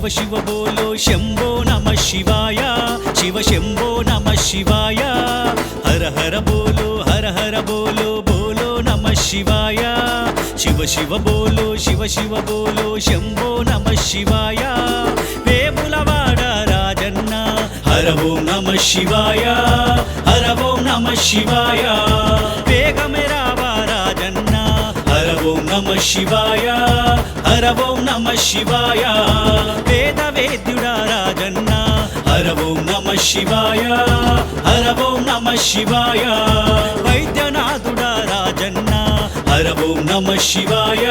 శివ శివ బోలో శంభో నమః శివాయ శివ శంభో నమః శివాయ హర హర బోలో బోలో నమః శివాయ శివ శివ బోలో శంభో నమః శివాయ వేములవాడ రాజన్న హర ఓం నమః శివాయ హర ఓం నమః శివాయ వేగమే రావా రాజన్న హర ఓం నమః శివాయ హర ఓం నమః శివాయ వేద వేద్యుడా రాజన్న హర ఓం నమః శివాయ హర ఓం నమః శివాయ వైద్యనాథుడా రాజన్న హర ఓం నమః శివాయ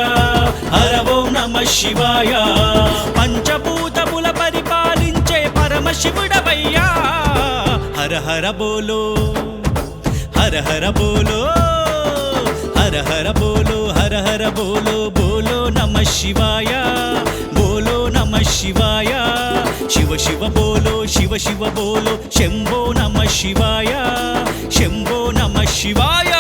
హర ఓం నమః శివాయ పంచభూతముల పరిపాలించే పరమశివుడవయ్యా హర హర బోలో హర హర బోలో హర హర బోలో బోలో నమః శివాయ బోలో నమః శివాయ శివ శివ బోలో శంభో నమః శివాయ శంభో నమః శివాయ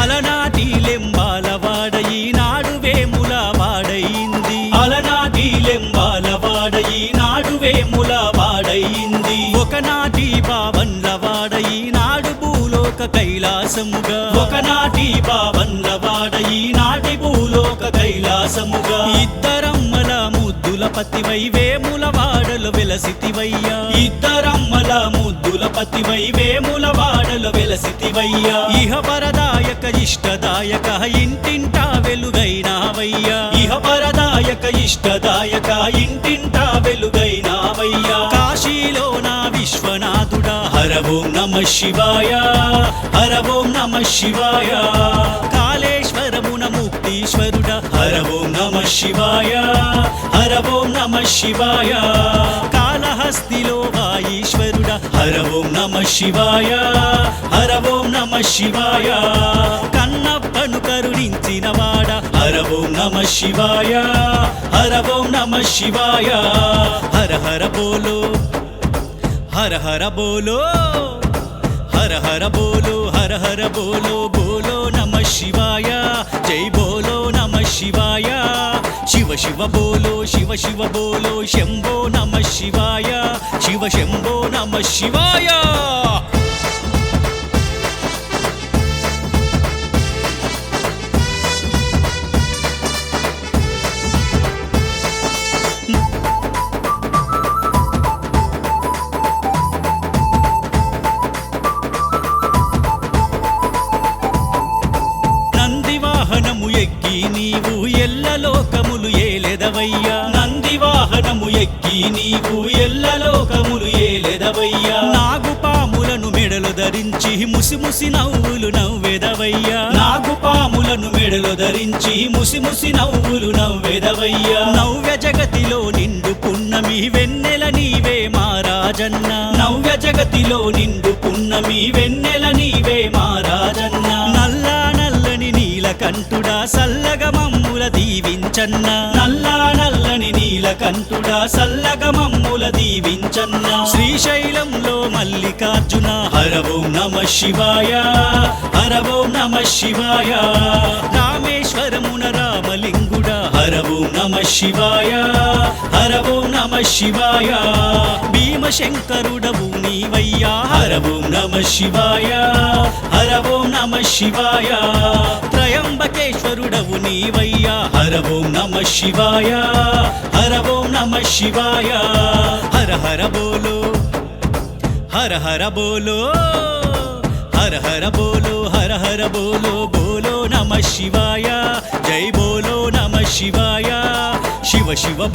అలనాటి లెంబాల వాడ ఈనాడు వేముల వాడయింది అలనాటి లెంబాల వాడ ఈనాడు వేముల వాడయింది ఒకనాటి బావన్ల వాడ ఈనాడు భూలోక కైలాసముగా ఒకనాటి బావన్ల వాడ ఈనాటి భూలోక కైలాసముగా ఇద్దరమ్మల ముద్దుల పతివై వేముల వాడలు వెలసితివయ్యా ఇద్దరమ్మల ముద్దుల పతివై వేముల వాడలు వెలసితివయ్యా ఇహ వరదాయక ఇష్టదాయక ఇంటింటా వెలుగైనావయ్యా ఇహ వరదాయక ఇష్టదాయక ఇంటింటా వెలుగైనావయ్యా కాశీలో నా విశ్వనాథుడా హర ఓం నమః శివాయ హర ఓం నమః శివాయ కాళేశ్వరమున ముక్తీశ్వరుడా హర ఓం నమః శివాయ హర ఓం నమః శివాయ కాళహస్తిలో వాయీశ్వరుడా హర ఓం నమః శివాయ హర ఓం నమః శివాయ కన్నప్పను కరుణించిన వాడ హర ఓం నమః శివాయ హర ఓం నమః శివాయ హర హర బోలో హర హర బోలో బోలో నమః శివాయ జై బోలో నమః శివాయ శివ శివ బోలో శంభో నమః శివాయ శివ శంభో నమః శివాయ నందివాహనము ఎక్కి నీవు ఎల్లలోకములు ఏలెదవయ్యా నందివాహనము ఎక్కి నీవు ఎల్లలోకములు ఏలెదవయ్యా నాగుపాములను మెడలు ధరించి ముసిముసి నవ్వులు నవ్వెదవయ్యా నాగుపాములను మెడలు ధరించి ముసిముసి నవ్వులు నవ్వెదవయ్యా నవ్య జగతిలో నిండు పున్నమి వెన్నెల నీవే మారాజన్న నవ్య జగతిలో నిండు పున్నమి వెన్నెల నీవే మారాజన్న నల్లా నల్లని నీలకంఠుడా సల్లగా మమ్ముల దీవించన్న నల్లా నల్లని నీలకంఠుడా సల్లగా మమ్ముల దీవించన్న శ్రీశైలంలో మల్లికార్జున హర ఓం నమః శివాయ హర ఓం నమః శివాయ రామేశ్వరమున రామలింగుడా హర ఓం నమః శివాయ హర ఓం నమః శివాయ భీమశంకరుడవు నీవయ్యా హర ఓం నమః శివాయ హర ఓం నమః శివాయ త్రయంబకేశ్వరుడవు నీవయ్యా హర ఓం నమః శివాయ హర ఓం నమః శివాయ హర హర బోలో హర హర బోలో బోలో నమః శివాయ జై బోలో నమః శివాయ శివ శివ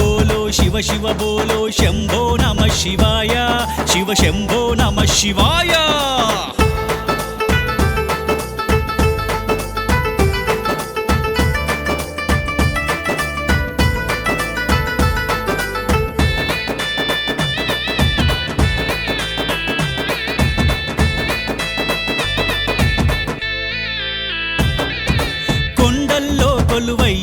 బోలో శంభో నమః శివాయ శివ శంభో నమః శివాయ కొలువై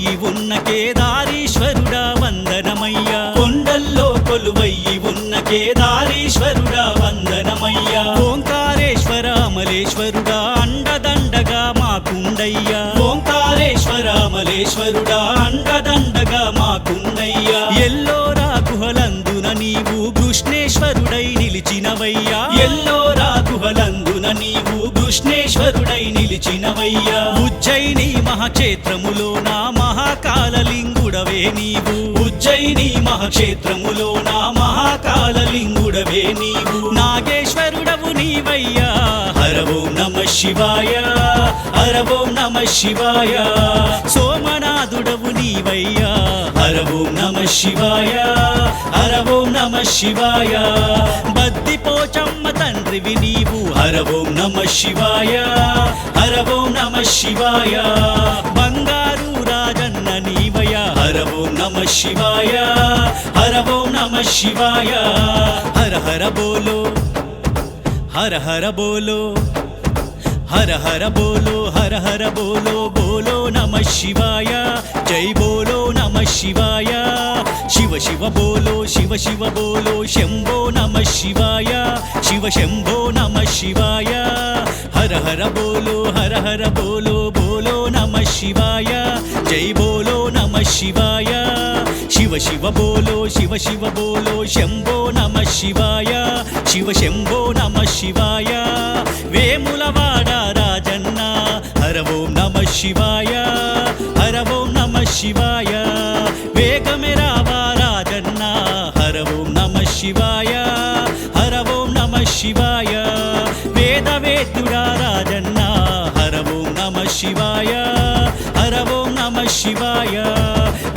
కేదారీశ్వరుడా వందనమయ్యా కొండల్లో కొలువయ్యి ఉన్న కేదారీశ్వరుడా వందనమయ్యా ఓంకారేశ్వర అమలేశ్వరుడా అండదండగా మాకుండయ్యా ఓంకారేశ్వర అమలేశ్వరుడా అండదండగా మాకుండయ్యా ఎల్లోరా గుహలందున నీవు కృష్ణేశ్వరుడై నిలిచినవయ్యా ఎల్లోరా గుహలందున నీవు కృష్ణేశ్వరుడై నిలిచినవయ్యా ఉజ్జయిని మహాక్షేత్రములో నా మహాకాలలింగుడవే నీవు ఉజ్జయిని మహాక్షేత్రములో నా మహాకాలలింగుడవే నీవు నాగేశ్వరుడవు నీవయ్యా హర ఓం నమః శివాయ హర ఓం నమః శివాయ సోమనాథుడవు నీవయ్యా హర ఓం నమః శివాయ హర ఓం నమః శివాయ బద్దిపోచమ్మ తండ్రివి నీవు హర ఓం నమః శివాయ హర ఓం నమః శివాయ బంగారు రాజన్న నీవయ హర ఓం నమః శివాయ హర ఓం నమః శివాయ హర హర బోలో హర హర బోలో హర హర బోలో హర హర బోలో బోలో నమః శివాయ జై బోలో నమః శివాయ శివ శివ బోలో శివ శివ బోలో శంభో నమః శివాయ శివ శంభో నమః శివాయ హర హర బోలో బోలో నమః శివాయ జై బోలో నమః శివాయ శివ శివ బోలో శంభో నమః శివాయ శివ శంభో నమః శివాయ వేములవాడ రాజన్న హర ఓం నమః శివాయ హర ఓం నమః శివాయ వేగమే రావా రాజన్న హర ఓం నమః శివాయ హర ఓం నమః శివాయ వేదవేద్యుడా రాజన్న హర ఓం నమః శివాయ హర ఓం నమః శివాయ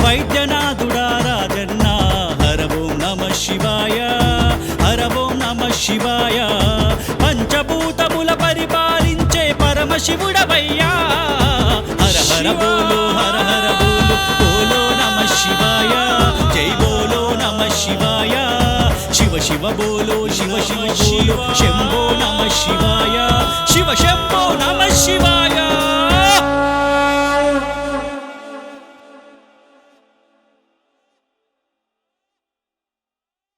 వైద్యనాథుడా రాజన్న హర ఓం నమః శివాయ హర ఓం నమః శివాయ పంచభూతముల పరిపాలించే పరమశివుడవయ్యా హర హర బోలో బోలో నమః శివాయ జై బోలో నమః శివాయ శివ శివ బోలో శంభో నమః శివాయ శివ శంభో నమః శివాయ